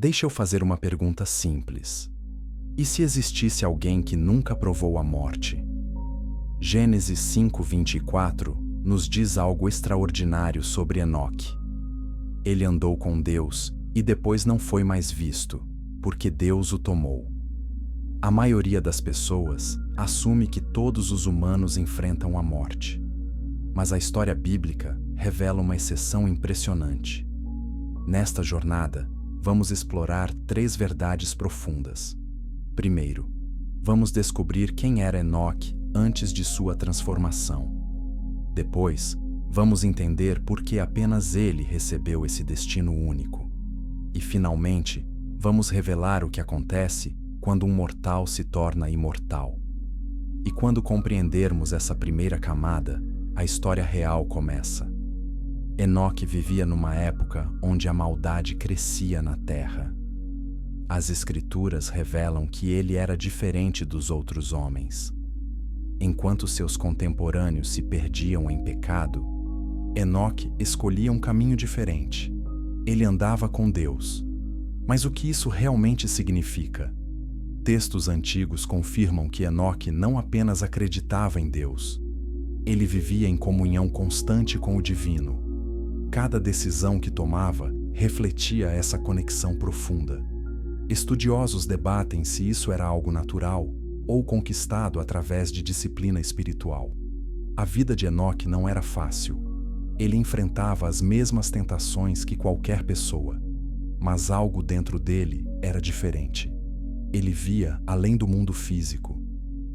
Deixa eu fazer uma pergunta simples. E se existisse alguém que nunca provou a morte? Gênesis 5:24 nos diz algo extraordinário sobre Enoque. Ele andou com Deus e depois não foi mais visto, porque Deus o tomou. A maioria das pessoas assume que todos os humanos enfrentam a morte. Mas a história bíblica revela uma exceção impressionante. Nesta jornada, vamos explorar 3 verdades profundas. Primeiro, vamos descobrir quem era Enoque antes de sua transformação. Depois, vamos entender por que apenas ele recebeu esse destino único. E, finalmente, vamos revelar o que acontece quando um mortal se torna imortal. E quando compreendermos essa primeira camada, a história real começa. Enoque vivia numa época onde a maldade crescia na terra. As Escrituras revelam que ele era diferente dos outros homens. Enquanto seus contemporâneos se perdiam em pecado, Enoque escolhia um caminho diferente. Ele andava com Deus. Mas o que isso realmente significa? Textos antigos confirmam que Enoque não apenas acreditava em Deus. Ele vivia em comunhão constante com o divino. Cada decisão que tomava refletia essa conexão profunda. Estudiosos debatem se isso era algo natural ou conquistado através de disciplina espiritual. A vida de Enoque não era fácil. Ele enfrentava as mesmas tentações que qualquer pessoa, mas algo dentro dele era diferente. Ele via além do mundo físico.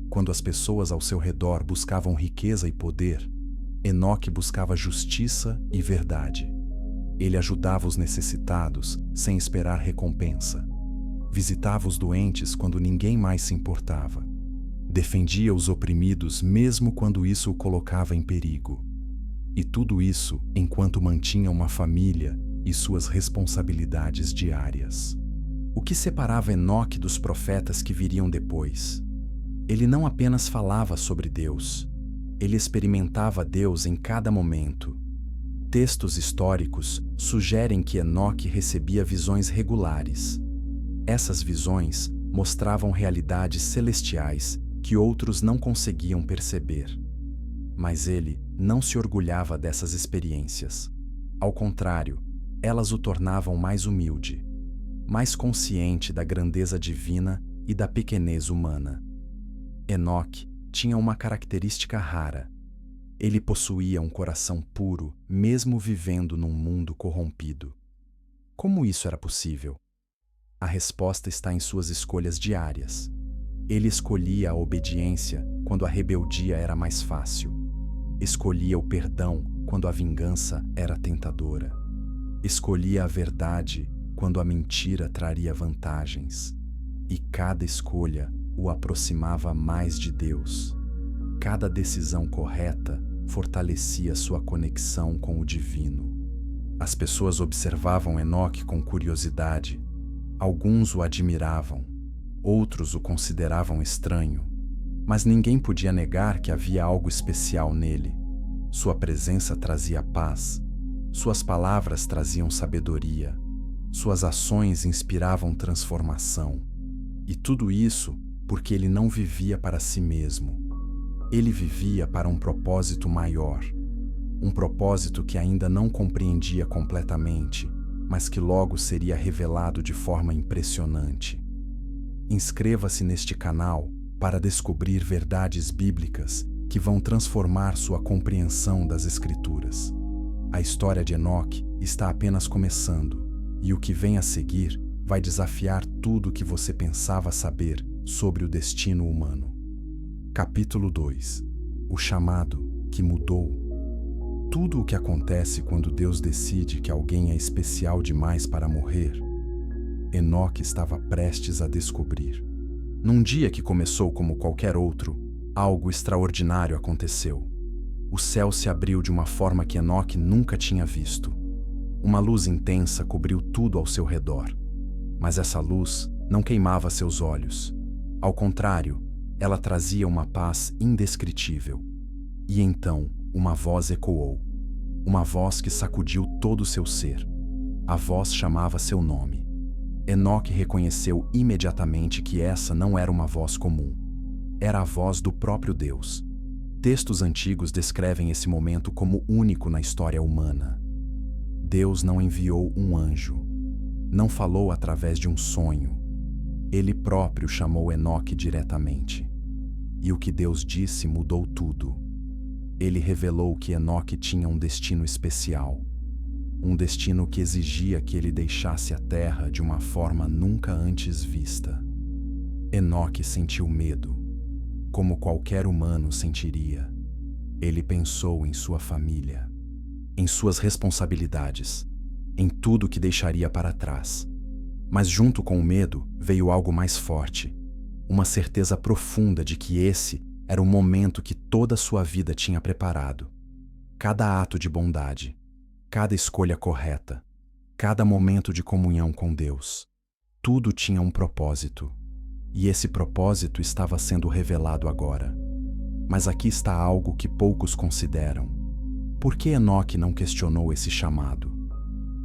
Quando as pessoas ao seu redor buscavam riqueza e poder, Enoque buscava justiça e verdade. Ele ajudava os necessitados sem esperar recompensa. Visitava os doentes quando ninguém mais se importava. Defendia os oprimidos mesmo quando isso o colocava em perigo. E tudo isso enquanto mantinha uma família e suas responsabilidades diárias. O que separava Enoque dos profetas que viriam depois? Ele não apenas falava sobre Deus, ele experimentava Deus em cada momento. Textos históricos sugerem que Enoque recebia visões regulares. Essas visões mostravam realidades celestiais que outros não conseguiam perceber. Mas ele não se orgulhava dessas experiências. Ao contrário, elas o tornavam mais humilde, mais consciente da grandeza divina e da pequenez humana. Enoque tinha uma característica rara. Ele possuía um coração puro, mesmo vivendo num mundo corrompido. Como isso era possível? A resposta está em suas escolhas diárias. Ele escolhia a obediência quando a rebeldia era mais fácil. Escolhia o perdão quando a vingança era tentadora. Escolhia a verdade quando a mentira traria vantagens. E cada escolha o aproximava mais de Deus. Cada decisão correta fortalecia sua conexão com o divino. As pessoas observavam Enoque com curiosidade. Alguns o admiravam, outros o consideravam estranho, mas ninguém podia negar que havia algo especial nele. Sua presença trazia paz, suas palavras traziam sabedoria, suas ações inspiravam transformação. E tudo isso porque ele não vivia para si mesmo. Ele vivia para um propósito maior, um propósito que ainda não compreendia completamente, mas que logo seria revelado de forma impressionante. Inscreva-se neste canal para descobrir verdades bíblicas que vão transformar sua compreensão das Escrituras. A história de Enoque está apenas começando, e o que vem a seguir vai desafiar tudo o que você pensava saber sobre o destino humano. Capítulo 2. O chamado que mudou. Tudo o que acontece quando Deus decide que alguém é especial demais para morrer, Enoque estava prestes a descobrir. Num dia que começou como qualquer outro, algo extraordinário aconteceu. O céu se abriu de uma forma que Enoque nunca tinha visto. Uma luz intensa cobriu tudo ao seu redor. Mas essa luz não queimava seus olhos. Ao contrário, ela trazia uma paz indescritível. E então, uma voz ecoou. Uma voz que sacudiu todo o seu ser. A voz chamava seu nome. Enoque reconheceu imediatamente que essa não era uma voz comum. Era a voz do próprio Deus. Textos antigos descrevem esse momento como único na história humana. Deus não enviou um anjo, não falou através de um sonho. Ele próprio chamou Enoque diretamente. E o que Deus disse mudou tudo. Ele revelou que Enoque tinha um destino especial. Um destino que exigia que ele deixasse a terra de uma forma nunca antes vista. Enoque sentiu medo, como qualquer humano sentiria. Ele pensou em sua família, em suas responsabilidades, em tudo que deixaria para trás. Mas junto com o medo veio algo mais forte, uma certeza profunda de que esse era o momento que toda a sua vida tinha preparado. Cada ato de bondade, cada escolha correta, cada momento de comunhão com Deus, tudo tinha um propósito. E esse propósito estava sendo revelado agora. Mas aqui está algo que poucos consideram. Por que Enoque não questionou esse chamado?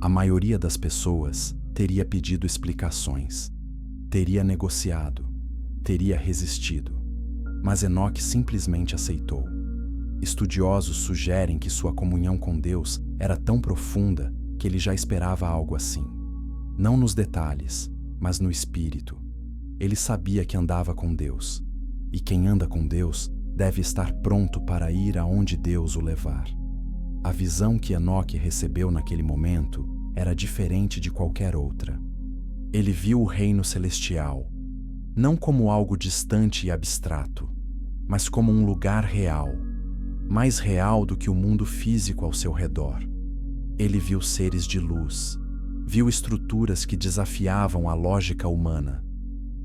A maioria das pessoas teria pedido explicações, teria negociado, teria resistido. Mas Enoque simplesmente aceitou. Estudiosos sugerem que sua comunhão com Deus era tão profunda que ele já esperava algo assim. Não nos detalhes, mas no espírito. Ele sabia que andava com Deus. E quem anda com Deus deve estar pronto para ir aonde Deus o levar. A visão que Enoque recebeu naquele momento era diferente de qualquer outra. Ele viu o reino celestial, não como algo distante e abstrato, mas como um lugar real, mais real do que o mundo físico ao seu redor. Ele viu seres de luz, viu estruturas que desafiavam a lógica humana,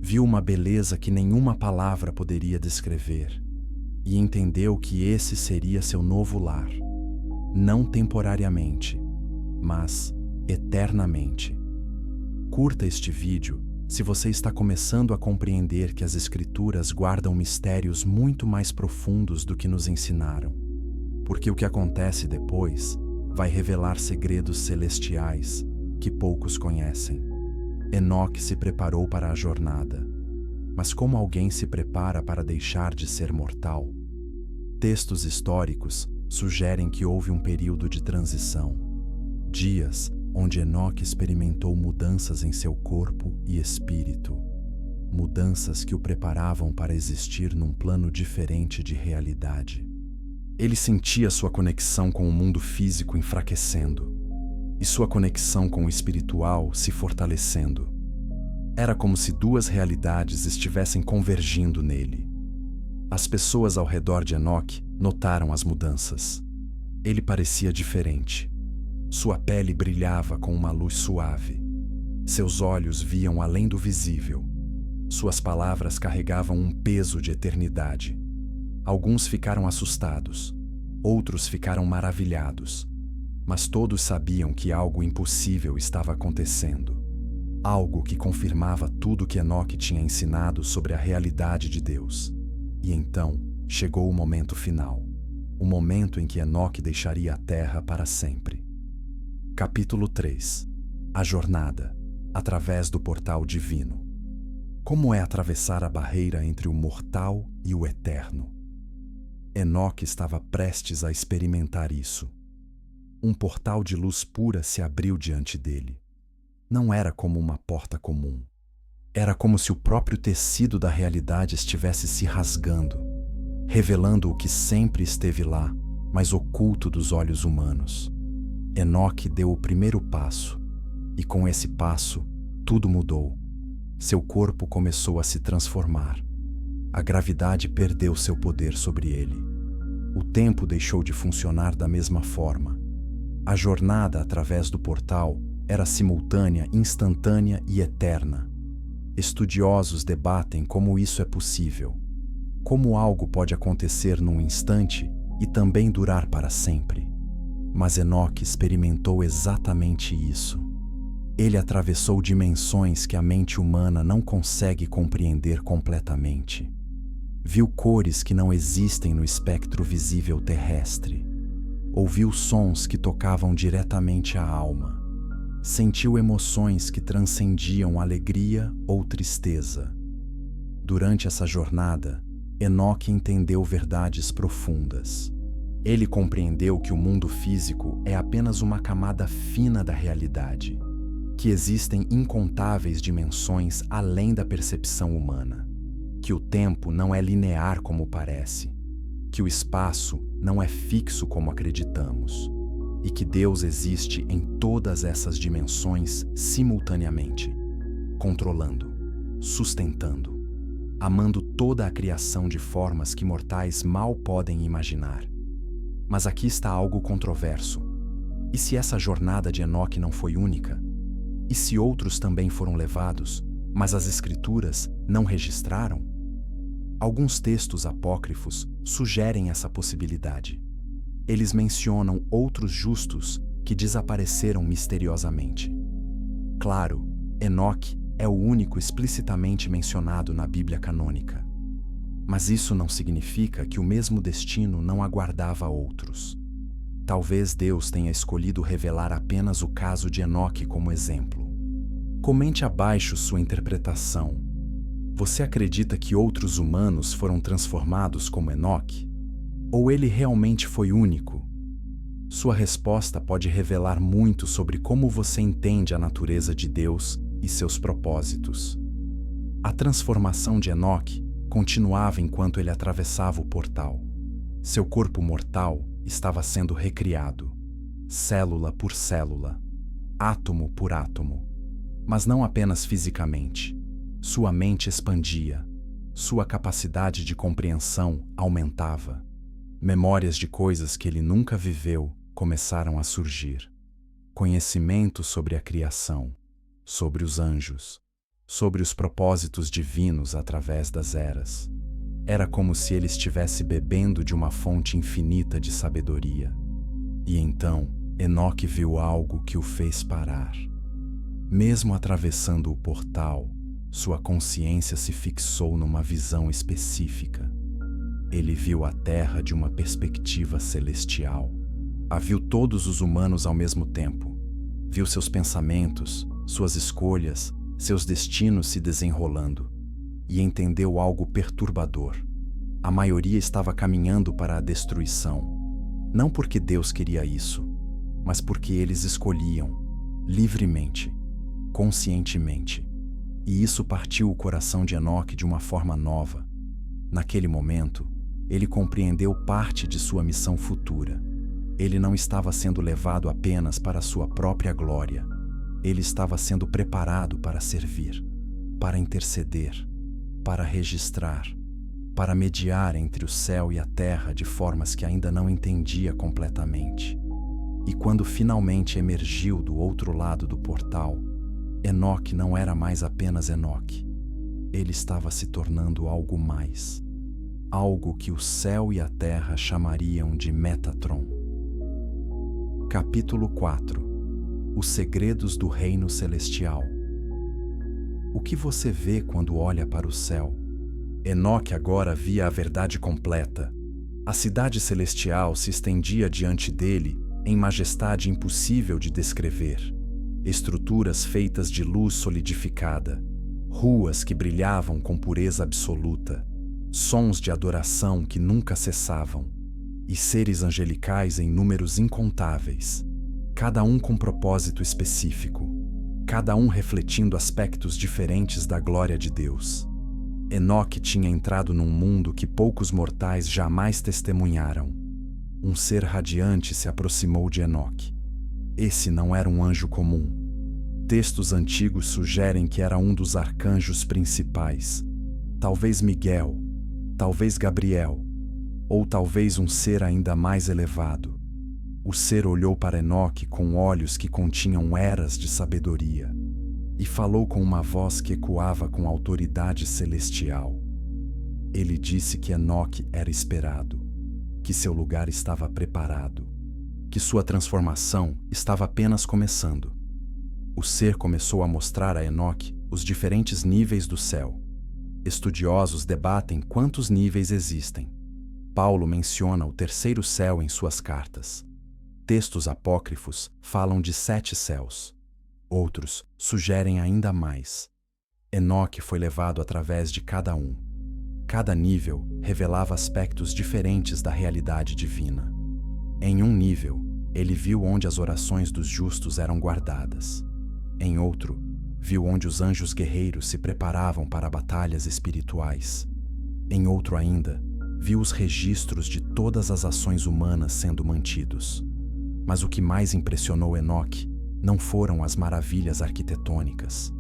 viu uma beleza que nenhuma palavra poderia descrever, e entendeu que esse seria seu novo lar, não temporariamente, mas eternamente. Curta este vídeo se você está começando a compreender que as Escrituras guardam mistérios muito mais profundos do que nos ensinaram, porque o que acontece depois vai revelar segredos celestiais que poucos conhecem. Enoque se preparou para a jornada, mas como alguém se prepara para deixar de ser mortal? Textos históricos sugerem que houve um período de transição, dias onde Enoque experimentou mudanças em seu corpo e espírito, mudanças que o preparavam para existir num plano diferente de realidade. Ele sentia sua conexão com o mundo físico enfraquecendo, e sua conexão com o espiritual se fortalecendo. Era como se duas realidades estivessem convergindo nele. As pessoas ao redor de Enoque notaram as mudanças. Ele parecia diferente. Sua pele brilhava com uma luz suave. Seus olhos viam além do visível. Suas palavras carregavam um peso de eternidade. Alguns ficaram assustados, outros ficaram maravilhados. Mas todos sabiam que algo impossível estava acontecendo. Algo que confirmava tudo que Enoque tinha ensinado sobre a realidade de Deus. E então chegou o momento final. O momento em que Enoque deixaria a terra para sempre. Capítulo 3. A jornada, através do portal divino. Como é atravessar a barreira entre o mortal e o eterno? Enoque estava prestes a experimentar isso. Um portal de luz pura se abriu diante dele. Não era como uma porta comum. Era como se o próprio tecido da realidade estivesse se rasgando, revelando o que sempre esteve lá, mas oculto dos olhos humanos. Enoque deu o primeiro passo, e com esse passo, tudo mudou. Seu corpo começou a se transformar. A gravidade perdeu seu poder sobre ele. O tempo deixou de funcionar da mesma forma. A jornada através do portal era simultânea, instantânea e eterna. Estudiosos debatem como isso é possível. Como algo pode acontecer num instante e também durar para sempre. Mas Enoque experimentou exatamente isso. Ele atravessou dimensões que a mente humana não consegue compreender completamente. Viu cores que não existem no espectro visível terrestre. Ouviu sons que tocavam diretamente a alma. Sentiu emoções que transcendiam alegria ou tristeza. Durante essa jornada, Enoque entendeu verdades profundas. Ele compreendeu que o mundo físico é apenas uma camada fina da realidade, que existem incontáveis dimensões além da percepção humana, que o tempo não é linear como parece, que o espaço não é fixo como acreditamos, e que Deus existe em todas essas dimensões simultaneamente, controlando, sustentando, amando toda a criação de formas que mortais mal podem imaginar. Mas aqui está algo controverso. E se essa jornada de Enoque não foi única? E se outros também foram levados, mas as Escrituras não registraram? Alguns textos apócrifos sugerem essa possibilidade. Eles mencionam outros justos que desapareceram misteriosamente. Claro, Enoque é o único explicitamente mencionado na Bíblia canônica. Mas isso não significa que o mesmo destino não aguardava outros. Talvez Deus tenha escolhido revelar apenas o caso de Enoque como exemplo. Comente abaixo sua interpretação. Você acredita que outros humanos foram transformados como Enoque? Ou ele realmente foi único? Sua resposta pode revelar muito sobre como você entende a natureza de Deus e seus propósitos. A transformação de Enoque continuava enquanto ele atravessava o portal. Seu corpo mortal estava sendo recriado, célula por célula, átomo por átomo. Mas não apenas fisicamente. Sua mente expandia, sua capacidade de compreensão aumentava. Memórias de coisas que ele nunca viveu começaram a surgir. Conhecimento sobre a criação, sobre os anjos, sobre os propósitos divinos através das eras. Era como se ele estivesse bebendo de uma fonte infinita de sabedoria. E então, Enoque viu algo que o fez parar. Mesmo atravessando o portal, sua consciência se fixou numa visão específica. Ele viu a Terra de uma perspectiva celestial. A viu todos os humanos ao mesmo tempo. Viu seus pensamentos, suas escolhas, seus destinos se desenrolando. E entendeu algo perturbador. A maioria estava caminhando para a destruição. Não porque Deus queria isso, mas porque eles escolhiam, livremente, conscientemente. E isso partiu o coração de Enoque de uma forma nova. Naquele momento, ele compreendeu parte de sua missão futura. Ele não estava sendo levado apenas para sua própria glória. Ele estava sendo preparado para servir, para interceder, para registrar, para mediar entre o céu e a terra de formas que ainda não entendia completamente. E quando finalmente emergiu do outro lado do portal, Enoque não era mais apenas Enoque. Ele estava se tornando algo mais. Algo que o céu e a terra chamariam de Metatron. Capítulo 4. Os segredos do Reino Celestial. O que você vê quando olha para o céu? Enoque agora via a verdade completa. A cidade celestial se estendia diante dele em majestade impossível de descrever. Estruturas feitas de luz solidificada, ruas que brilhavam com pureza absoluta, sons de adoração que nunca cessavam, e seres angelicais em números incontáveis, cada um com propósito específico, cada um refletindo aspectos diferentes da glória de Deus. Enoque tinha entrado num mundo que poucos mortais jamais testemunharam. Um ser radiante se aproximou de Enoque. Esse não era um anjo comum. Textos antigos sugerem que era um dos arcanjos principais. Talvez Miguel, talvez Gabriel, ou talvez um ser ainda mais elevado. O ser olhou para Enoque com olhos que continham eras de sabedoria e falou com uma voz que ecoava com autoridade celestial. Ele disse que Enoque era esperado, que seu lugar estava preparado, que sua transformação estava apenas começando. O ser começou a mostrar a Enoque os diferentes níveis do céu. Estudiosos debatem quantos níveis existem. Paulo menciona o terceiro céu em suas cartas. Textos apócrifos falam de 7 céus. Outros sugerem ainda mais. Enoque foi levado através de cada um. Cada nível revelava aspectos diferentes da realidade divina. Em um nível, ele viu onde as orações dos justos eram guardadas. Em outro, viu onde os anjos guerreiros se preparavam para batalhas espirituais. Em outro ainda, viu os registros de todas as ações humanas sendo mantidos. Mas o que mais impressionou Enoque não foram as maravilhas arquitetônicas,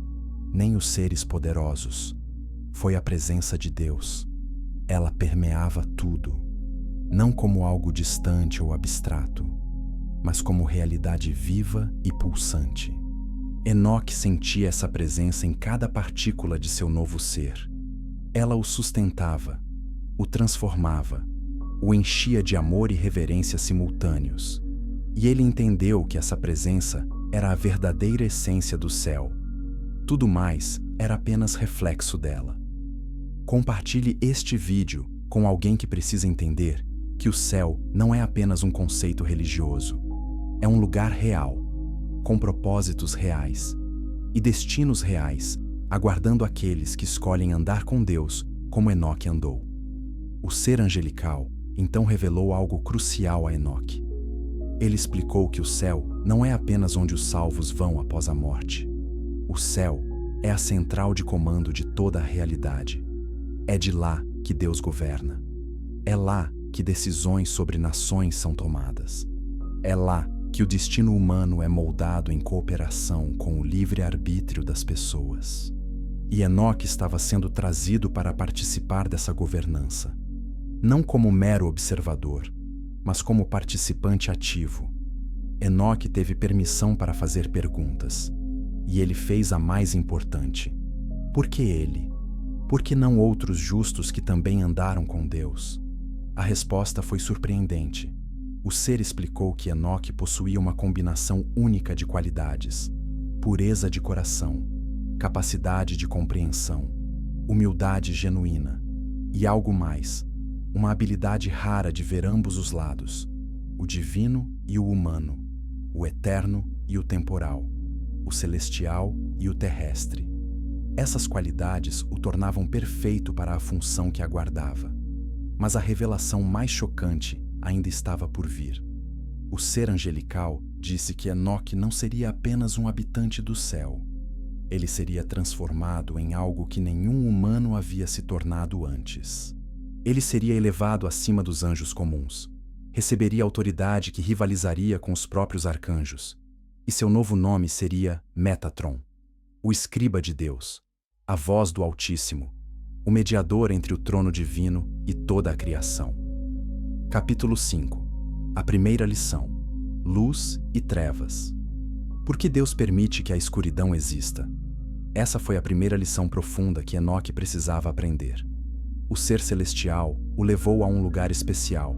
nem os seres poderosos. Foi a presença de Deus. Ela permeava tudo, não como algo distante ou abstrato, mas como realidade viva e pulsante. Enoque sentia essa presença em cada partícula de seu novo ser. Ela o sustentava, o transformava, o enchia de amor e reverência simultâneos. E ele entendeu que essa presença era a verdadeira essência do céu. Tudo mais era apenas reflexo dela. Compartilhe este vídeo com alguém que precisa entender que o céu não é apenas um conceito religioso. É um lugar real, com propósitos reais e destinos reais, aguardando aqueles que escolhem andar com Deus como Enoque andou. O ser angelical então revelou algo crucial a Enoque. Ele explicou que o céu não é apenas onde os salvos vão após a morte. O céu é a central de comando de toda a realidade. É de lá que Deus governa. É lá que decisões sobre nações são tomadas. É lá que o destino humano é moldado em cooperação com o livre-arbítrio das pessoas. E Enoque estava sendo trazido para participar dessa governança, não como mero observador, mas como participante ativo. Enoque teve permissão para fazer perguntas, e ele fez a mais importante. Por que ele? Por que não outros justos que também andaram com Deus? A resposta foi surpreendente. O ser explicou que Enoque possuía uma combinação única de qualidades: pureza de coração, capacidade de compreensão, humildade genuína e algo mais, uma habilidade rara de ver ambos os lados, o divino e o humano, o eterno e o temporal, o celestial e o terrestre. Essas qualidades o tornavam perfeito para a função que aguardava. Mas a revelação mais chocante ainda estava por vir. O ser angelical disse que Enoque não seria apenas um habitante do céu. Ele seria transformado em algo que nenhum humano havia se tornado antes. Ele seria elevado acima dos anjos comuns, receberia autoridade que rivalizaria com os próprios arcanjos, e seu novo nome seria Metatron, o escriba de Deus, a voz do Altíssimo, o mediador entre o trono divino e toda a criação. Capítulo 5. A primeira lição: luz e trevas. Por que Deus permite que a escuridão exista? Essa foi a primeira lição profunda que Enoque precisava aprender. O ser celestial o levou a um lugar especial,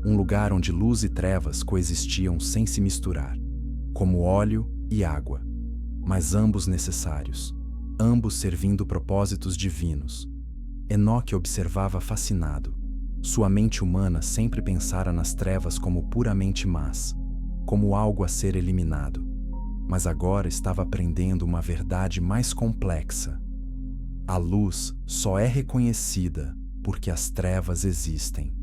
um lugar onde luz e trevas coexistiam sem se misturar, como óleo e água, mas ambos necessários, ambos servindo propósitos divinos. Enoque observava fascinado. Sua mente humana sempre pensara nas trevas como puramente más, como algo a ser eliminado, mas agora estava aprendendo uma verdade mais complexa. A luz só é reconhecida porque as trevas existem.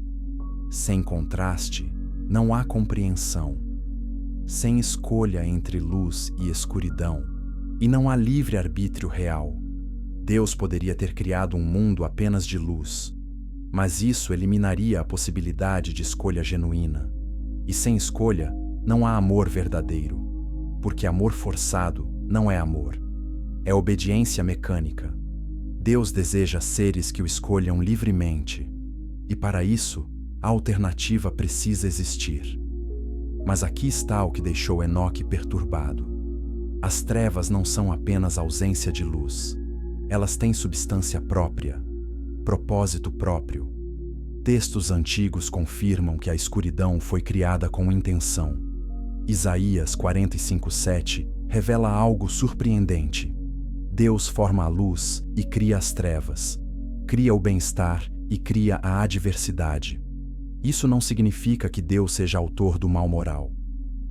Sem contraste, não há compreensão. Sem escolha entre luz e escuridão, e não há livre-arbítrio real. Deus poderia ter criado um mundo apenas de luz, mas isso eliminaria a possibilidade de escolha genuína. E sem escolha, não há amor verdadeiro, porque amor forçado não é amor, é obediência mecânica. Deus deseja seres que o escolham livremente, e para isso, a alternativa precisa existir. Mas aqui está o que deixou Enoque perturbado. As trevas não são apenas ausência de luz. Elas têm substância própria, propósito próprio. Textos antigos confirmam que a escuridão foi criada com intenção. Isaías 45:7 revela algo surpreendente. Deus forma a luz e cria as trevas, cria o bem-estar e cria a adversidade. Isso não significa que Deus seja autor do mal moral,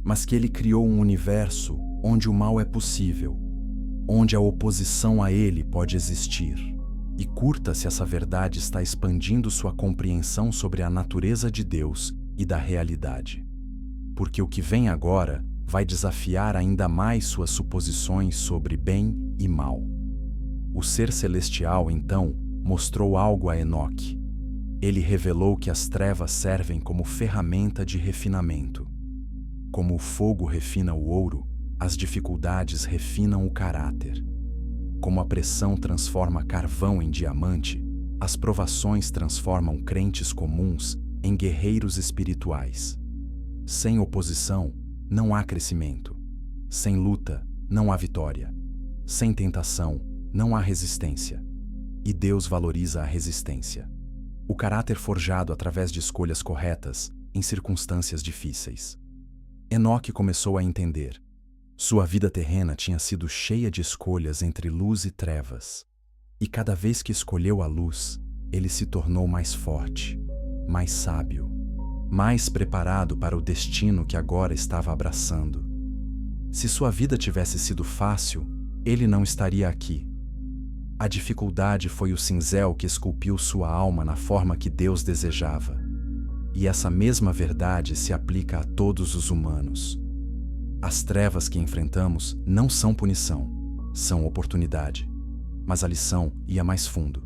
mas que Ele criou um universo onde o mal é possível, onde a oposição a ele pode existir. E curta se essa verdade está expandindo sua compreensão sobre a natureza de Deus e da realidade. Porque o que vem agora vai desafiar ainda mais suas suposições sobre bem e mal. O ser celestial, então, mostrou algo a Enoque. Ele revelou que as trevas servem como ferramenta de refinamento. Como o fogo refina o ouro, as dificuldades refinam o caráter. Como a pressão transforma carvão em diamante, as provações transformam crentes comuns em guerreiros espirituais. Sem oposição, não há crescimento. Sem luta, não há vitória. Sem tentação, não há resistência. E Deus valoriza a resistência. O caráter forjado através de escolhas corretas em circunstâncias difíceis. Enoque começou a entender. Sua vida terrena tinha sido cheia de escolhas entre luz e trevas. E cada vez que escolheu a luz, ele se tornou mais forte, mais sábio, mais preparado para o destino que agora estava abraçando. Se sua vida tivesse sido fácil, ele não estaria aqui. A dificuldade foi o cinzel que esculpiu sua alma na forma que Deus desejava. E essa mesma verdade se aplica a todos os humanos. As trevas que enfrentamos não são punição, são oportunidade. Mas a lição ia mais fundo.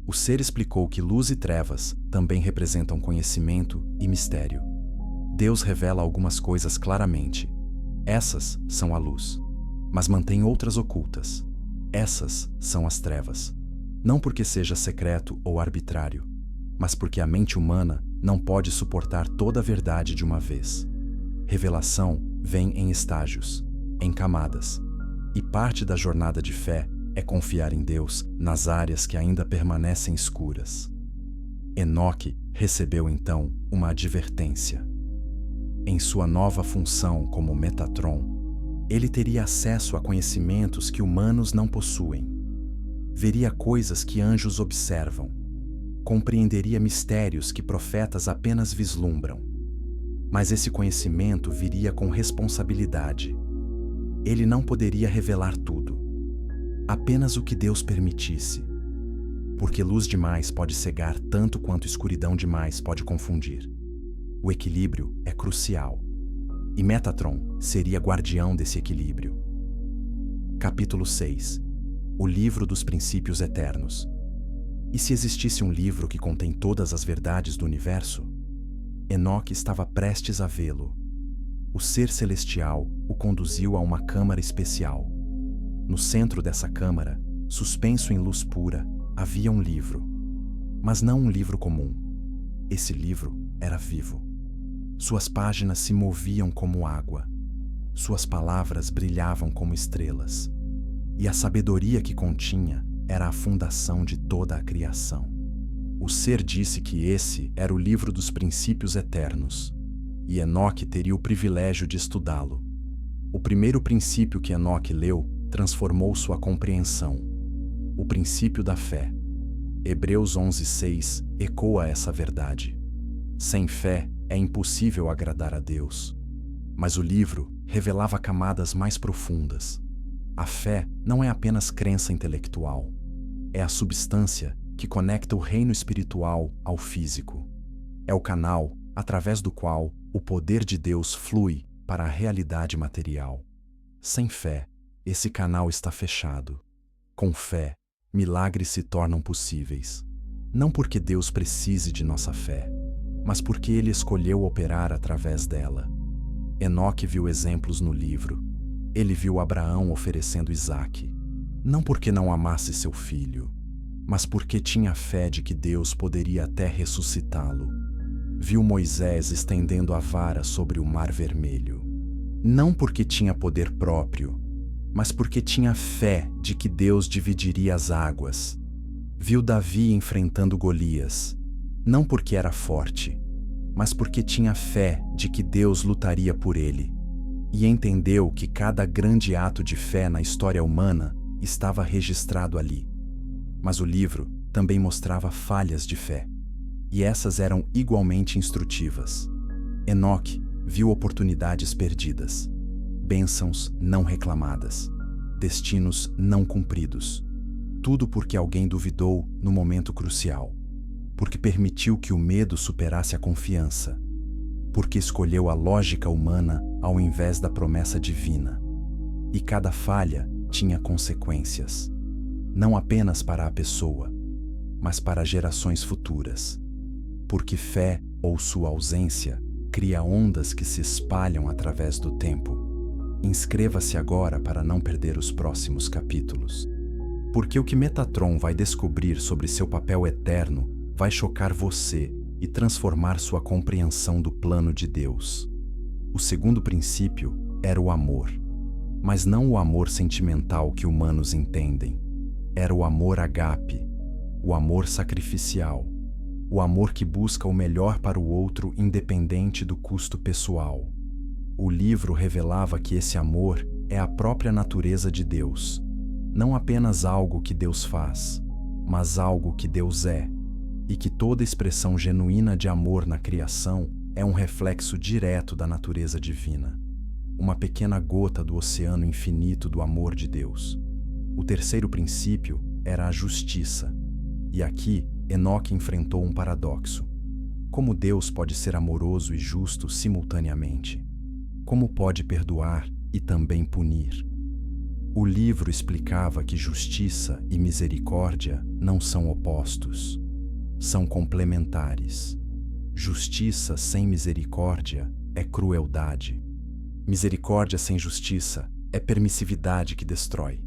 O ser explicou que luz e trevas também representam conhecimento e mistério. Deus revela algumas coisas claramente. Essas são a luz, mas mantém outras ocultas. Essas são as trevas. Não porque seja secreto ou arbitrário, mas porque a mente humana não pode suportar toda a verdade de uma vez. Revelação vem em estágios, em camadas, e parte da jornada de fé é confiar em Deus nas áreas que ainda permanecem escuras. Enoque recebeu então uma advertência. Em sua nova função como Metatron, ele teria acesso a conhecimentos que humanos não possuem. Veria coisas que anjos observam. Compreenderia mistérios que profetas apenas vislumbram. Mas esse conhecimento viria com responsabilidade. Ele não poderia revelar tudo. Apenas o que Deus permitisse. Porque luz demais pode cegar tanto quanto escuridão demais pode confundir. O equilíbrio é crucial. E Metatron seria guardião desse equilíbrio. Capítulo 6. O livro dos princípios eternos. E se existisse um livro que contém todas as verdades do universo? Enoque estava prestes a vê-lo. O ser celestial o conduziu a uma câmara especial. No centro dessa câmara, suspenso em luz pura, havia um livro. Mas não um livro comum. Esse livro era vivo. Suas páginas se moviam como água. Suas palavras brilhavam como estrelas. E a sabedoria que continha era a fundação de toda a criação. O ser disse que esse era o livro dos princípios eternos, e Enoque teria o privilégio de estudá-lo. O primeiro princípio que Enoque leu transformou sua compreensão. O princípio da fé. Hebreus 11:6 ecoa essa verdade. Sem fé é impossível agradar a Deus. Mas o livro revelava camadas mais profundas. A fé não é apenas crença intelectual. É a substância que conecta o reino espiritual ao físico. É o canal através do qual o poder de Deus flui para a realidade material. Sem fé, esse canal está fechado. Com fé, milagres se tornam possíveis. Não porque Deus precise de nossa fé, mas porque Ele escolheu operar através dela. Enoque viu exemplos no livro. Ele viu Abraão oferecendo Isaque, não porque não amasse seu filho, mas porque tinha fé de que Deus poderia até ressuscitá-lo. Viu Moisés estendendo a vara sobre o Mar Vermelho, não porque tinha poder próprio, mas porque tinha fé de que Deus dividiria as águas. Viu Davi enfrentando Golias, não porque era forte, mas porque tinha fé de que Deus lutaria por ele. E entendeu que cada grande ato de fé na história humana estava registrado ali. Mas o livro também mostrava falhas de fé, e essas eram igualmente instrutivas. Enoque viu oportunidades perdidas. bênçãos não reclamadas, destinos não cumpridos. Tudo porque alguém duvidou no momento crucial, porque permitiu que o medo superasse a confiança, porque escolheu a lógica humana ao invés da promessa divina. E cada falha tinha consequências, não apenas para a pessoa, mas para gerações futuras. Porque fé ou sua ausência cria ondas que se espalham através do tempo. Inscreva-se agora para não perder os próximos capítulos. Porque o que Metatron vai descobrir sobre seu papel eterno vai chocar você e transformar sua compreensão do plano de Deus. O segundo princípio era o amor, mas não o amor sentimental que humanos entendem. Era o amor agape, o amor sacrificial, o amor que busca o melhor para o outro independente do custo pessoal. O livro revelava que esse amor é a própria natureza de Deus, não apenas algo que Deus faz, mas algo que Deus é, e que toda expressão genuína de amor na criação é um reflexo direto da natureza divina, uma pequena gota do oceano infinito do amor de Deus. O terceiro princípio era a justiça, e aqui Enoque enfrentou um paradoxo. Como Deus pode ser amoroso e justo simultaneamente? Como pode perdoar e também punir? O livro explicava que justiça e misericórdia não são opostos, são complementares. Justiça sem misericórdia é crueldade. Misericórdia sem justiça é permissividade que destrói.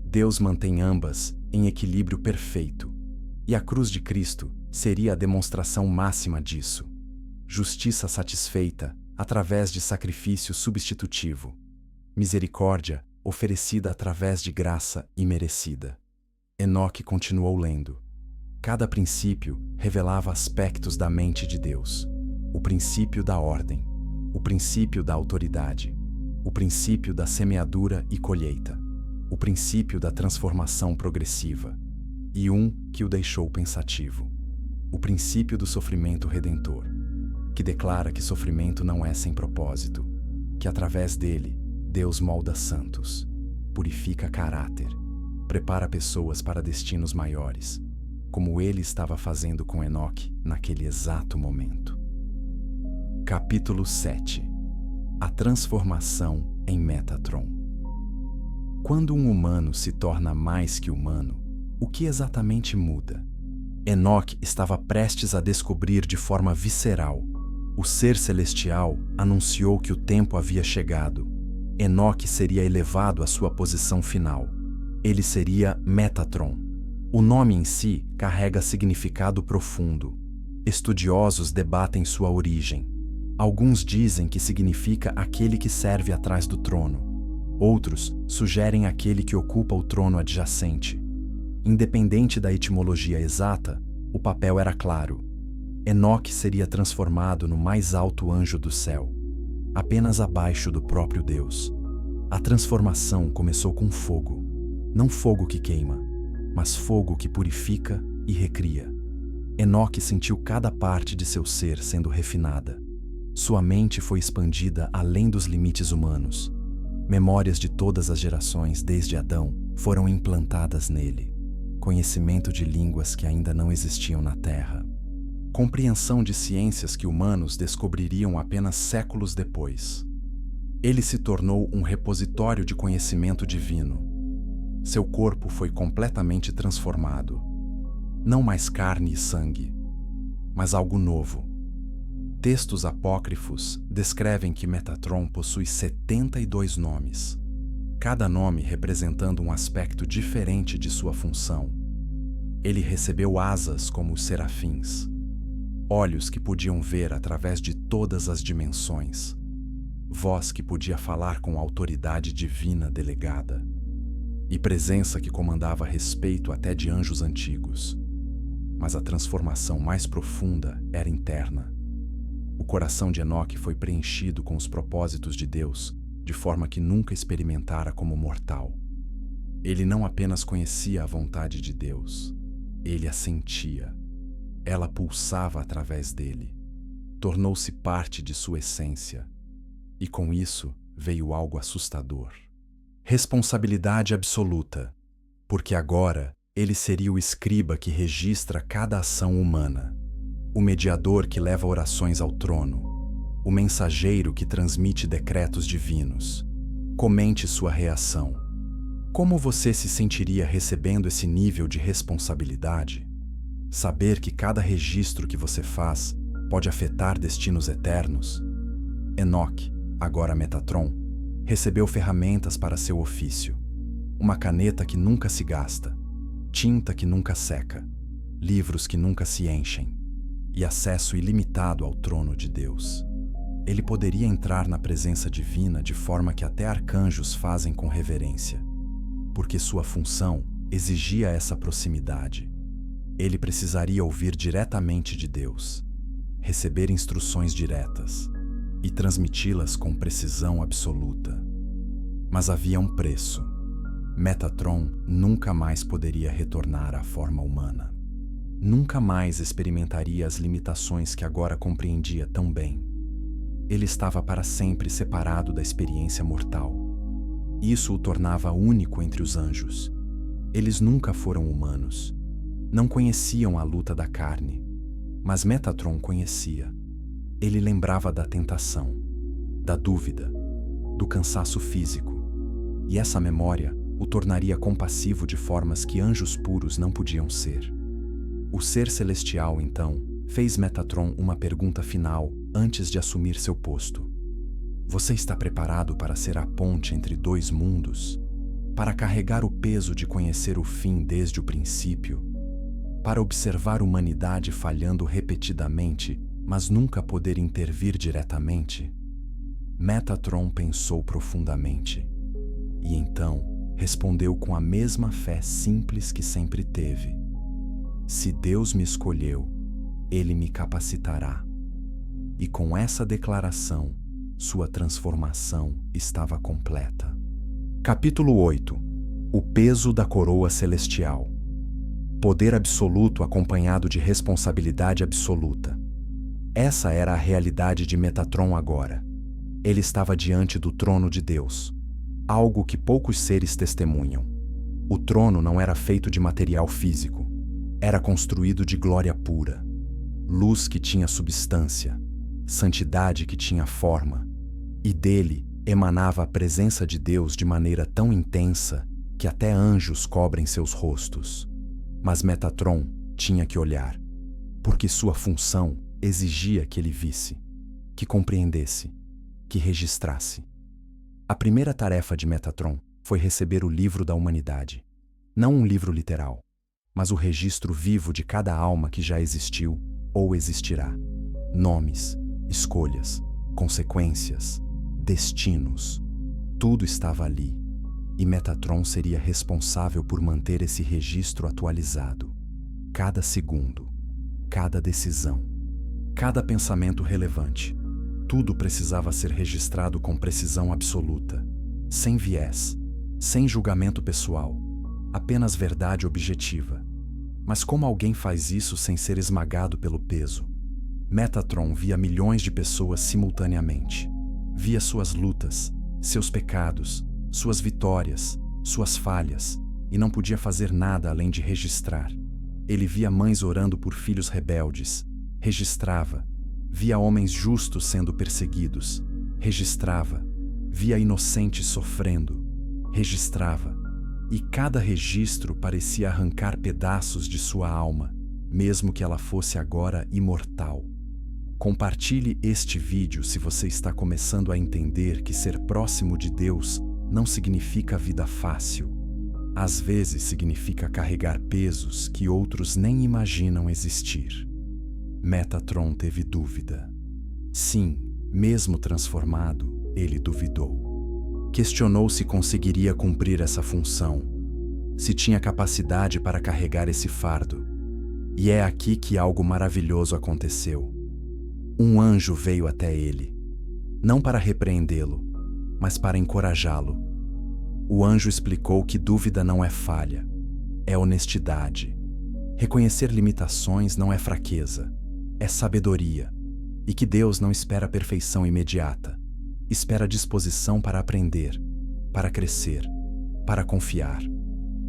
Deus mantém ambas em equilíbrio perfeito, e a cruz de Cristo seria a demonstração máxima disso. Justiça satisfeita através de sacrifício substitutivo. Misericórdia oferecida através de graça imerecida. Enoque continuou lendo. Cada princípio revelava aspectos da mente de Deus. O princípio da ordem, o princípio da autoridade, o princípio da semeadura e colheita, o princípio da transformação progressiva, e um que o deixou pensativo: o princípio do sofrimento redentor, que declara que sofrimento não é sem propósito, que através dele Deus molda santos, purifica caráter, prepara pessoas para destinos maiores, como ele estava fazendo com Enoque naquele exato momento. Capítulo 7. A transformação em Metatron. Quando um humano se torna mais que humano, o que exatamente muda? Enoque estava prestes a descobrir de forma visceral. O ser celestial anunciou que o tempo havia chegado. Enoque seria elevado à sua posição final. Ele seria Metatron. O nome em si carrega significado profundo. Estudiosos debatem sua origem. Alguns dizem que significa aquele que serve atrás do trono. Outros sugerem aquele que ocupa o trono adjacente. Independente da etimologia exata, o papel era claro. Enoque seria transformado no mais alto anjo do céu, apenas abaixo do próprio Deus. A transformação começou com fogo. Não fogo que queima, mas fogo que purifica e recria. Enoque sentiu cada parte de seu ser sendo refinada. Sua mente foi expandida além dos limites humanos. Memórias de todas as gerações desde Adão foram implantadas nele. Conhecimento de línguas que ainda não existiam na Terra. Compreensão de ciências que humanos descobririam apenas séculos depois. Ele se tornou um repositório de conhecimento divino. Seu corpo foi completamente transformado. Não mais carne e sangue, mas algo novo. Textos apócrifos descrevem que Metatron possui 72 nomes, cada nome representando um aspecto diferente de sua função. Ele recebeu asas como os serafins, olhos que podiam ver através de todas as dimensões, voz que podia falar com autoridade divina delegada, e presença que comandava respeito até de anjos antigos. Mas a transformação mais profunda era interna. O coração de Enoque foi preenchido com os propósitos de Deus, de forma que nunca experimentara como mortal. Ele não apenas conhecia a vontade de Deus, ele a sentia. Ela pulsava através dele. Tornou-se parte de sua essência. E com isso, veio algo assustador. Responsabilidade absoluta, porque agora ele seria o escriba que registra cada ação humana, o mediador que leva orações ao trono, o mensageiro que transmite decretos divinos. Comente sua reação. Como você se sentiria recebendo esse nível de responsabilidade? Saber que cada registro que você faz pode afetar destinos eternos? Enoque, agora Metatron, recebeu ferramentas para seu ofício. Uma caneta que nunca se gasta, tinta que nunca seca, livros que nunca se enchem e acesso ilimitado ao trono de Deus. Ele poderia entrar na presença divina de forma que até arcanjos fazem com reverência, porque sua função exigia essa proximidade. Ele precisaria ouvir diretamente de Deus, receber instruções diretas e transmiti-las com precisão absoluta. Mas havia um preço. Metatron nunca mais poderia retornar à forma humana. Nunca mais experimentaria as limitações que agora compreendia tão bem. Ele estava para sempre separado da experiência mortal. Isso o tornava único entre os anjos. Eles nunca foram humanos. Não conheciam a luta da carne. Mas Metatron conhecia. Ele lembrava da tentação, da dúvida, do cansaço físico. E essa memória o tornaria compassivo de formas que anjos puros não podiam ser. O ser celestial, então, fez Metatron uma pergunta final antes de assumir seu posto. Você está preparado para ser a ponte entre dois mundos? Para carregar o peso de conhecer o fim desde o princípio? Para observar a humanidade falhando repetidamente, mas nunca poder intervir diretamente? Metatron pensou profundamente. E então respondeu com a mesma fé simples que sempre teve. Se Deus me escolheu, Ele me capacitará. E com essa declaração, sua transformação estava completa. Capítulo 8. O peso da coroa celestial. Poder absoluto acompanhado de responsabilidade absoluta. Essa era a realidade de Metatron agora. Ele estava diante do trono de Deus, algo que poucos seres testemunham. O trono não era feito de material físico, era construído de glória pura, luz que tinha substância, santidade que tinha forma, e dele emanava a presença de Deus de maneira tão intensa que até anjos cobrem seus rostos. Mas Metatron tinha que olhar, porque sua função exigia que ele visse, que compreendesse, que registrasse. A primeira tarefa de Metatron foi receber o livro da humanidade. Não um livro literal, mas o registro vivo de cada alma que já existiu ou existirá. Nomes, escolhas, consequências, destinos, tudo estava ali. E Metatron seria responsável por manter esse registro atualizado. Cada segundo, cada decisão, cada pensamento relevante, tudo precisava ser registrado com precisão absoluta, sem viés, sem julgamento pessoal, apenas verdade objetiva. Mas como alguém faz isso sem ser esmagado pelo peso? Metatron via milhões de pessoas simultaneamente. Via suas lutas, seus pecados, suas vitórias, suas falhas, e não podia fazer nada além de registrar. Ele via mães orando por filhos rebeldes, registrava. Via homens justos sendo perseguidos, registrava. Via inocentes sofrendo, registrava. E cada registro parecia arrancar pedaços de sua alma, mesmo que ela fosse agora imortal. Compartilhe este vídeo se você está começando a entender que ser próximo de Deus não significa vida fácil. Às vezes significa carregar pesos que outros nem imaginam existir. Metatron teve dúvida. Sim, mesmo transformado, ele duvidou. Questionou se conseguiria cumprir essa função, se tinha capacidade para carregar esse fardo. E é aqui que algo maravilhoso aconteceu. Um anjo veio até ele, não para repreendê-lo, mas para encorajá-lo. O anjo explicou que dúvida não é falha, é honestidade. Reconhecer limitações não é fraqueza, é sabedoria, e que Deus não espera perfeição imediata, espera disposição para aprender, para crescer, para confiar.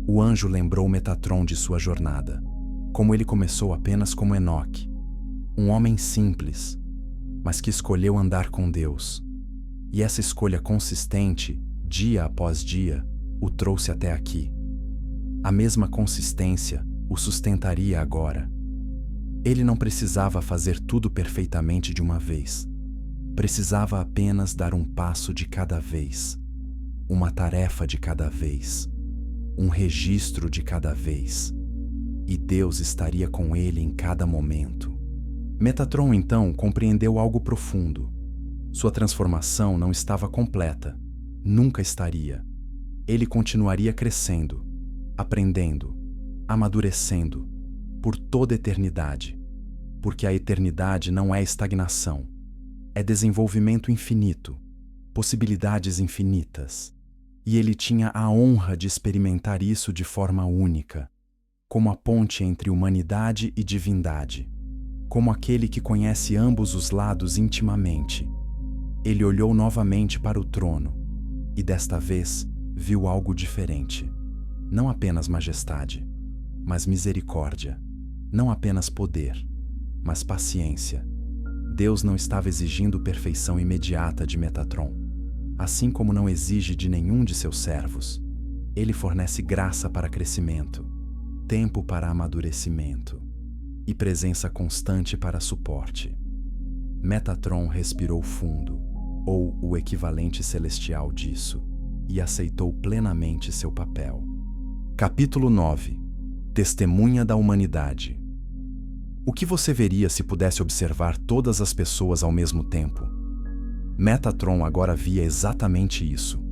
O anjo lembrou Metatron de sua jornada, como ele começou apenas como Enoque, um homem simples, mas que escolheu andar com Deus. E essa escolha consistente, dia após dia, o trouxe até aqui. A mesma consistência o sustentaria agora. Ele não precisava fazer tudo perfeitamente de uma vez. Precisava apenas dar um passo de cada vez, uma tarefa de cada vez, um registro de cada vez. E Deus estaria com ele em cada momento. Metatron então compreendeu algo profundo. Sua transformação não estava completa. Nunca estaria. Ele continuaria crescendo, aprendendo, amadurecendo, por toda a eternidade. Porque a eternidade não é estagnação. É desenvolvimento infinito, possibilidades infinitas. E ele tinha a honra de experimentar isso de forma única, como a ponte entre humanidade e divindade, como aquele que conhece ambos os lados intimamente. Ele olhou novamente para o trono, e desta vez viu algo diferente. Não apenas majestade, mas misericórdia. Não apenas poder, mas paciência. Deus não estava exigindo perfeição imediata de Metatron, assim como não exige de nenhum de seus servos. Ele fornece graça para crescimento, tempo para amadurecimento e presença constante para suporte. Metatron respirou fundo, ou o equivalente celestial disso, e aceitou plenamente seu papel. Capítulo 9. Testemunha da humanidade. O que você veria se pudesse observar todas as pessoas ao mesmo tempo? Metatron agora via exatamente isso.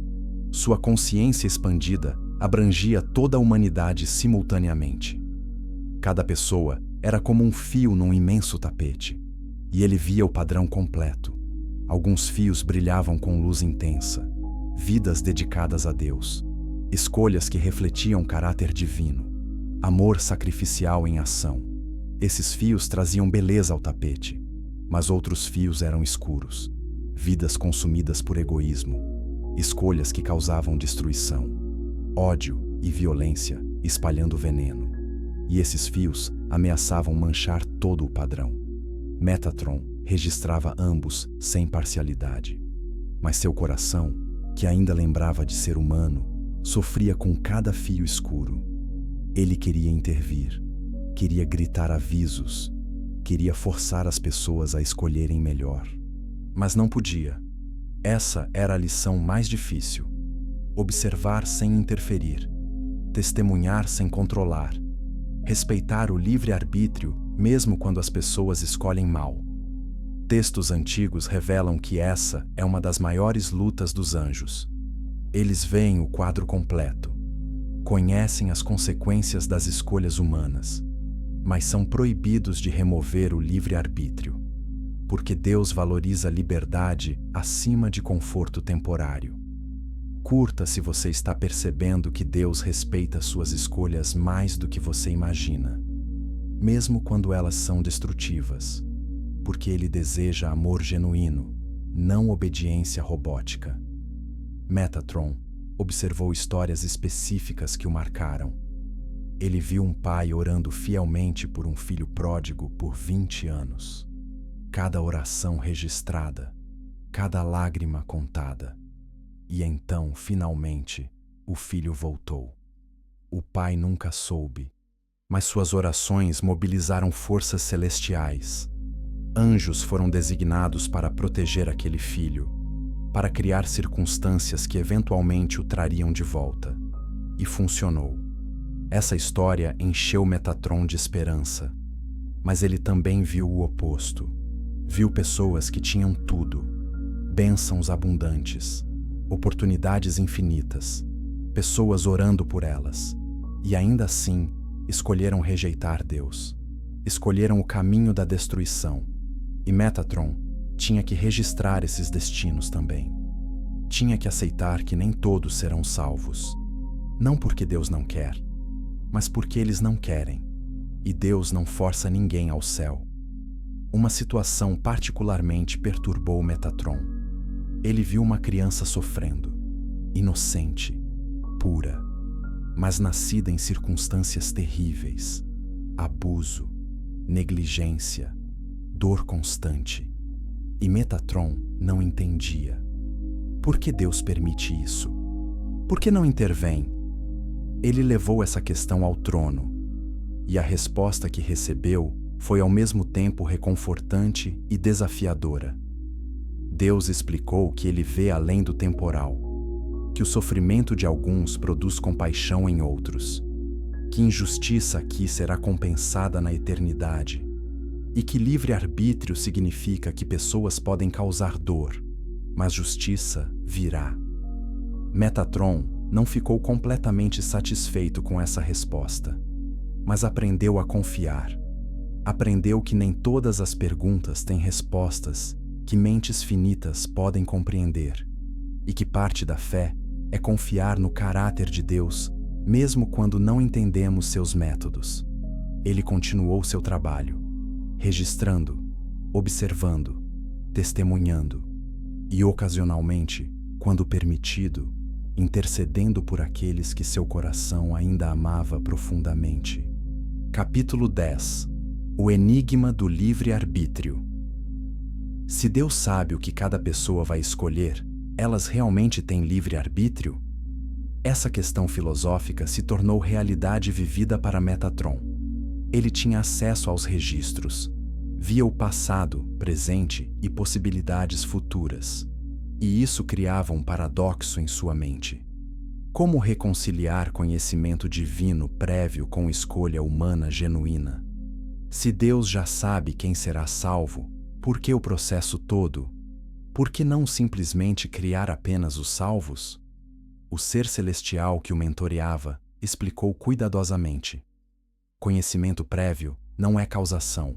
Sua consciência expandida abrangia toda a humanidade simultaneamente. Cada pessoa era como um fio num imenso tapete, e ele via o padrão completo. Alguns fios brilhavam com luz intensa, vidas dedicadas a Deus, escolhas que refletiam caráter divino, amor sacrificial em ação. Esses fios traziam beleza ao tapete, mas outros fios eram escuros, vidas consumidas por egoísmo, escolhas que causavam destruição, ódio e violência espalhando veneno. E esses fios ameaçavam manchar todo o padrão. Metatron registrava ambos sem parcialidade, mas seu coração, que ainda lembrava de ser humano, sofria com cada fio escuro. Ele queria intervir, queria gritar avisos, queria forçar as pessoas a escolherem melhor. Mas não podia. Essa era a lição mais difícil. Observar sem interferir, testemunhar sem controlar, respeitar o livre-arbítrio mesmo quando as pessoas escolhem mal. Textos antigos revelam que essa é uma das maiores lutas dos anjos. Eles veem o quadro completo, conhecem as consequências das escolhas humanas, mas são proibidos de remover o livre-arbítrio, porque Deus valoriza a liberdade acima de conforto temporário. Curta se você está percebendo que Deus respeita suas escolhas mais do que você imagina, mesmo quando elas são destrutivas, porque Ele deseja amor genuíno, não obediência robótica. Metatron observou histórias específicas que o marcaram. Ele viu um pai orando fielmente por um filho pródigo por 20 anos. Cada oração registrada, cada lágrima contada. E então, finalmente, o filho voltou. O pai nunca soube, mas suas orações mobilizaram forças celestiais. Anjos foram designados para proteger aquele filho, para criar circunstâncias que eventualmente o trariam de volta. E funcionou. Essa história encheu Metatron de esperança, mas ele também viu o oposto. Viu pessoas que tinham tudo, bênçãos abundantes, oportunidades infinitas, pessoas orando por elas, e ainda assim escolheram rejeitar Deus. Escolheram o caminho da destruição. E Metatron tinha que registrar esses destinos também. Tinha que aceitar que nem todos serão salvos. Não porque Deus não quer, mas porque eles não querem. E Deus não força ninguém ao céu. Uma situação particularmente perturbou Metatron. Ele viu uma criança sofrendo, inocente, pura, mas nascida em circunstâncias terríveis, abuso, negligência, dor constante. E Metatron não entendia. Por que Deus permite isso? Por que não intervém? Ele levou essa questão ao trono, e a resposta que recebeu foi ao mesmo tempo reconfortante e desafiadora. Deus explicou que ele vê além do temporal, que o sofrimento de alguns produz compaixão em outros, que injustiça aqui será compensada na eternidade, e que livre-arbítrio significa que pessoas podem causar dor, mas justiça virá. Metatron não ficou completamente satisfeito com essa resposta, mas aprendeu a confiar. Aprendeu que nem todas as perguntas têm respostas que mentes finitas podem compreender, e que parte da fé é confiar no caráter de Deus, mesmo quando não entendemos seus métodos. Ele continuou seu trabalho, registrando, observando, testemunhando e, ocasionalmente, quando permitido, intercedendo por aqueles que seu coração ainda amava profundamente. Capítulo 10. O enigma do livre-arbítrio. Se Deus sabe o que cada pessoa vai escolher, elas realmente têm livre-arbítrio? Essa questão filosófica se tornou realidade vivida para Metatron. Ele tinha acesso aos registros, via o passado, presente e possibilidades futuras. E isso criava um paradoxo em sua mente. Como reconciliar conhecimento divino prévio com escolha humana genuína? Se Deus já sabe quem será salvo, por que o processo todo? Por que não simplesmente criar apenas os salvos? O ser celestial que o mentoreava explicou cuidadosamente. Conhecimento prévio não é causação.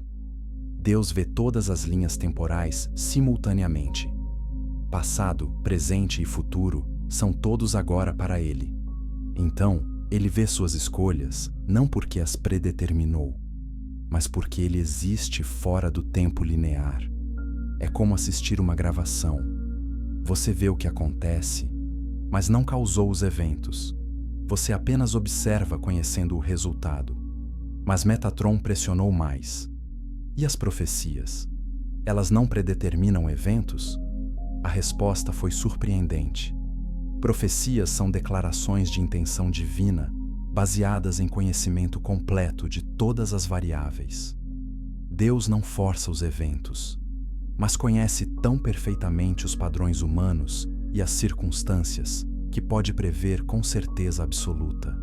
Deus vê todas as linhas temporais simultaneamente. Passado, presente e futuro são todos agora para Ele. Então, Ele vê suas escolhas não porque as predeterminou, mas porque Ele existe fora do tempo linear. É como assistir uma gravação. Você vê o que acontece, mas não causou os eventos. Você apenas observa conhecendo o resultado. Mas Metatron pressionou mais. E as profecias? Elas não predeterminam eventos? A resposta foi surpreendente. Profecias são declarações de intenção divina baseadas em conhecimento completo de todas as variáveis. Deus não força os eventos, mas conhece tão perfeitamente os padrões humanos e as circunstâncias que pode prever com certeza absoluta.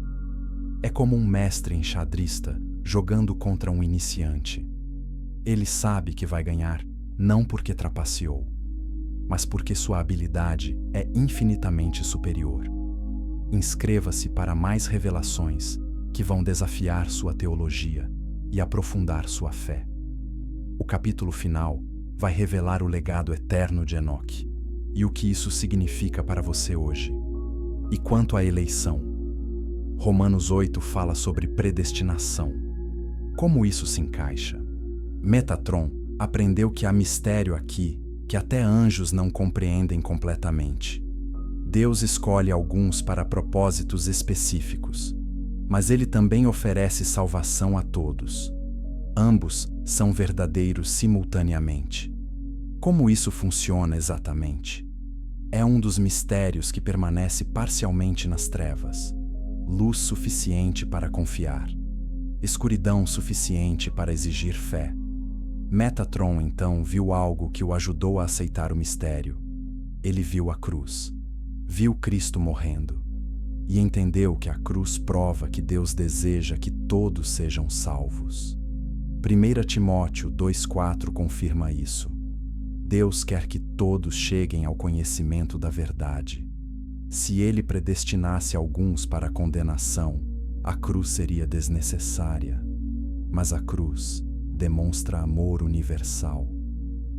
É como um mestre enxadrista jogando contra um iniciante. Ele sabe que vai ganhar não porque trapaceou, mas porque sua habilidade é infinitamente superior. Inscreva-se para mais revelações que vão desafiar sua teologia e aprofundar sua fé. O capítulo final vai revelar o legado eterno de Enoque e o que isso significa para você hoje. E quanto à eleição, Romanos 8 fala sobre predestinação. Como isso se encaixa? Metatron aprendeu que há mistério aqui que até anjos não compreendem completamente. Deus escolhe alguns para propósitos específicos, mas Ele também oferece salvação a todos. Ambos são verdadeiros simultaneamente. Como isso funciona exatamente? É um dos mistérios que permanece parcialmente nas trevas. Luz suficiente para confiar. Escuridão suficiente para exigir fé. Metatron, então, viu algo que o ajudou a aceitar o mistério. Ele viu a cruz. Viu Cristo morrendo. E entendeu que a cruz prova que Deus deseja que todos sejam salvos. 1 Timóteo 2,4 confirma isso. Deus quer que todos cheguem ao conhecimento da verdade. Se Ele predestinasse alguns para a condenação, a cruz seria desnecessária. Mas a cruz demonstra amor universal,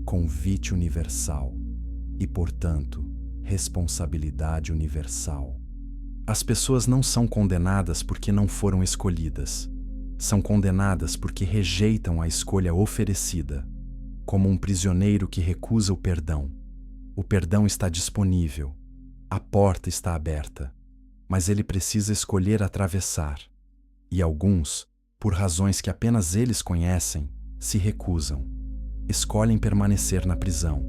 convite universal e, portanto, responsabilidade universal. As pessoas não são condenadas porque não foram escolhidas. São condenadas porque rejeitam a escolha oferecida, como um prisioneiro que recusa o perdão. O perdão está disponível. A porta está aberta. Mas ele precisa escolher atravessar. E alguns, por razões que apenas eles conhecem, se recusam. Escolhem permanecer na prisão.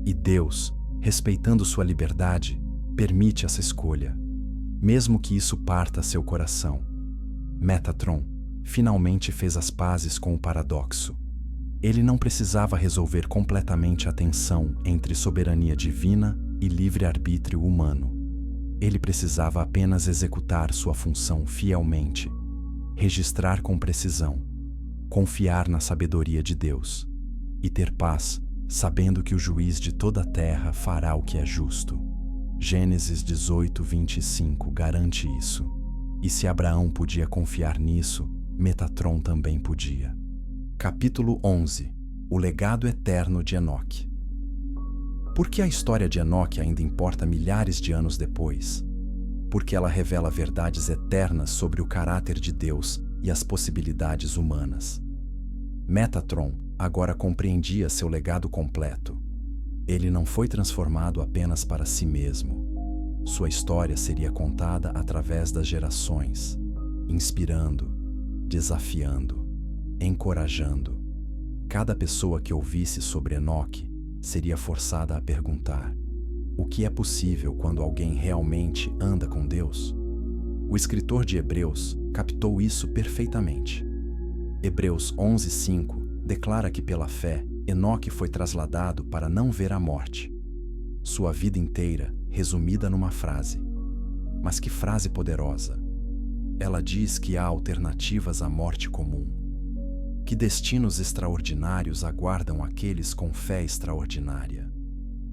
E Deus, respeitando sua liberdade, permite essa escolha, mesmo que isso parta seu coração. Metatron finalmente fez as pazes com o paradoxo. Ele não precisava resolver completamente a tensão entre soberania divina e livre-arbítrio humano. Ele precisava apenas executar sua função fielmente, registrar com precisão, confiar na sabedoria de Deus e ter paz, sabendo que o juiz de toda a terra fará o que é justo. Gênesis 18:25 garante isso. E se Abraão podia confiar nisso, Metatron também podia. Capítulo 11. O legado eterno de Enoque. Por que a história de Enoque ainda importa milhares de anos depois? Porque ela revela verdades eternas sobre o caráter de Deus e as possibilidades humanas. Metatron agora compreendia seu legado completo. Ele não foi transformado apenas para si mesmo. Sua história seria contada através das gerações, inspirando, desafiando, encorajando. Cada pessoa que ouvisse sobre Enoque seria forçada a perguntar: o que é possível quando alguém realmente anda com Deus? O escritor de Hebreus captou isso perfeitamente. Hebreus 11:5 declara que pela fé, Enoque foi trasladado para não ver a morte. Sua vida inteira resumida numa frase. Mas que frase poderosa! Ela diz que há alternativas à morte comum. Que destinos extraordinários aguardam aqueles com fé extraordinária.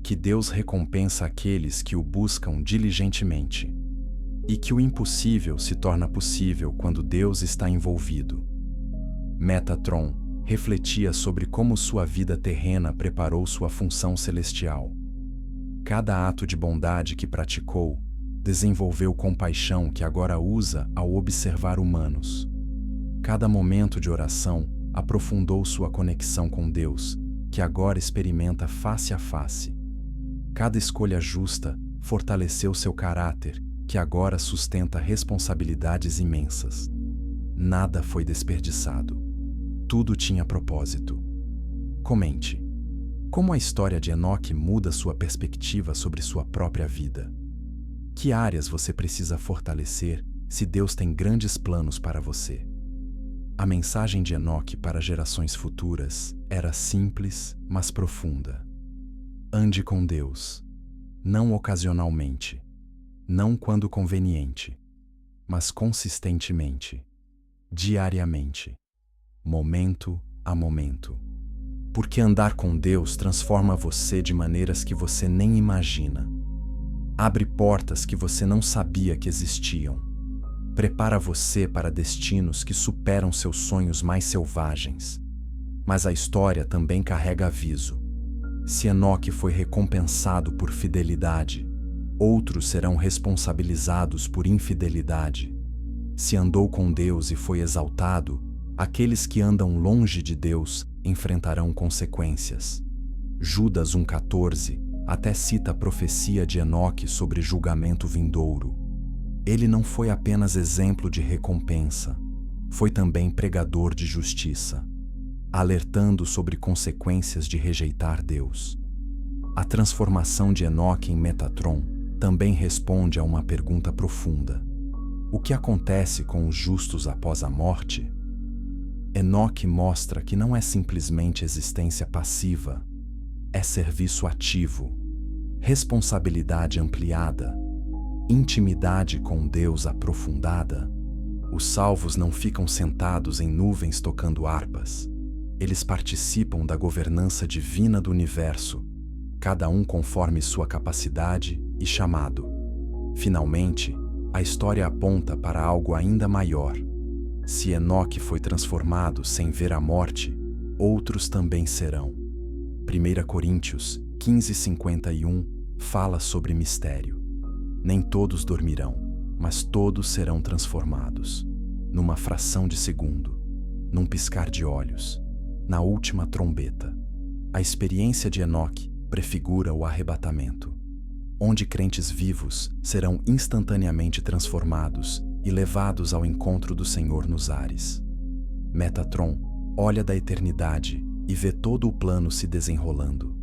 Que Deus recompensa aqueles que o buscam diligentemente. E que o impossível se torna possível quando Deus está envolvido. Metatron refletia sobre como sua vida terrena preparou sua função celestial. Cada ato de bondade que praticou desenvolveu compaixão que agora usa ao observar humanos. Cada momento de oração aprofundou sua conexão com Deus, que agora experimenta face a face. Cada escolha justa fortaleceu seu caráter, que agora sustenta responsabilidades imensas. Nada foi desperdiçado. Tudo tinha propósito. Comente. Como a história de Enoque muda sua perspectiva sobre sua própria vida? Que áreas você precisa fortalecer se Deus tem grandes planos para você? A mensagem de Enoque para gerações futuras era simples, mas profunda. Ande com Deus, não ocasionalmente, não quando conveniente, mas consistentemente, diariamente, momento a momento. Porque andar com Deus transforma você de maneiras que você nem imagina. Abre portas que você não sabia que existiam. Prepara você para destinos que superam seus sonhos mais selvagens. Mas a história também carrega aviso. Se Enoque foi recompensado por fidelidade, outros serão responsabilizados por infidelidade. Se andou com Deus e foi exaltado, aqueles que andam longe de Deus enfrentarão consequências. Judas 1,14 até cita a profecia de Enoque sobre julgamento vindouro. Ele não foi apenas exemplo de recompensa, foi também pregador de justiça, alertando sobre consequências de rejeitar Deus. A transformação de Enoque em Metatron também responde a uma pergunta profunda: o que acontece com os justos após a morte? Enoque mostra que não é simplesmente existência passiva, é serviço ativo, responsabilidade ampliada, intimidade com Deus aprofundada. Os salvos não ficam sentados em nuvens tocando harpas. Eles participam da governança divina do universo, cada um conforme sua capacidade e chamado. Finalmente, a história aponta para algo ainda maior. Se Enoque foi transformado sem ver a morte, outros também serão. 1 Coríntios 15:51 fala sobre mistério. Nem todos dormirão, mas todos serão transformados, numa fração de segundo, num piscar de olhos, na última trombeta. A experiência de Enoque prefigura o arrebatamento, onde crentes vivos serão instantaneamente transformados e levados ao encontro do Senhor nos ares. Metatron olha da eternidade e vê todo o plano se desenrolando.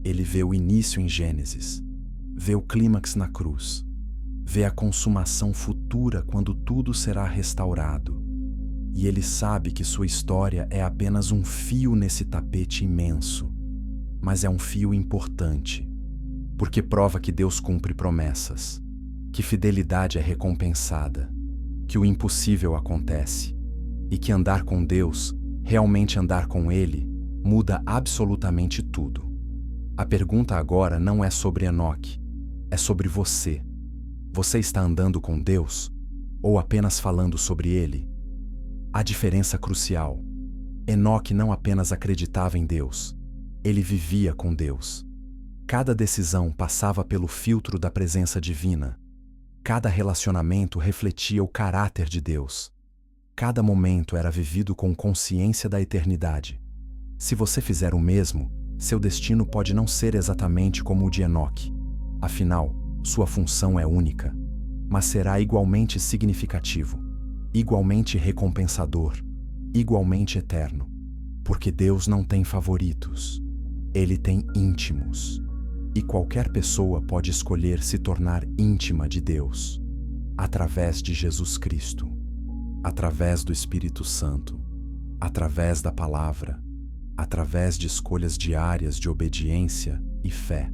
Ele vê o início em Gênesis, vê o clímax na cruz, vê a consumação futura quando tudo será restaurado. E ele sabe que sua história é apenas um fio nesse tapete imenso, mas é um fio importante, porque prova que Deus cumpre promessas, que fidelidade é recompensada, que o impossível acontece, e que andar com Deus, realmente andar com Ele, muda absolutamente tudo. A pergunta agora não é sobre Enoque, é sobre você. Você está andando com Deus ou apenas falando sobre Ele? A diferença crucial. Enoque não apenas acreditava em Deus, ele vivia com Deus. Cada decisão passava pelo filtro da presença divina. Cada relacionamento refletia o caráter de Deus. Cada momento era vivido com consciência da eternidade. Se você fizer o mesmo, seu destino pode não ser exatamente como o de Enoque. Afinal, sua função é única, mas será igualmente significativo, igualmente recompensador, igualmente eterno. Porque Deus não tem favoritos, Ele tem íntimos. E qualquer pessoa pode escolher se tornar íntima de Deus, através de Jesus Cristo, através do Espírito Santo, através da palavra, através de escolhas diárias de obediência e fé.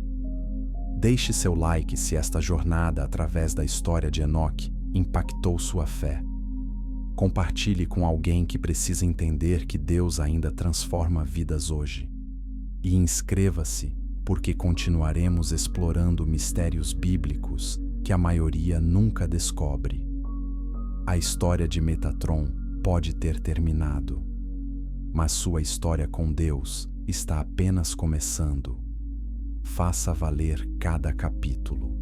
Deixe seu like se esta jornada através da história de Enoque impactou sua fé. Compartilhe com alguém que precisa entender que Deus ainda transforma vidas hoje. E inscreva-se, porque continuaremos explorando mistérios bíblicos que a maioria nunca descobre. A história de Metatron pode ter terminado, mas sua história com Deus está apenas começando. Faça valer cada capítulo.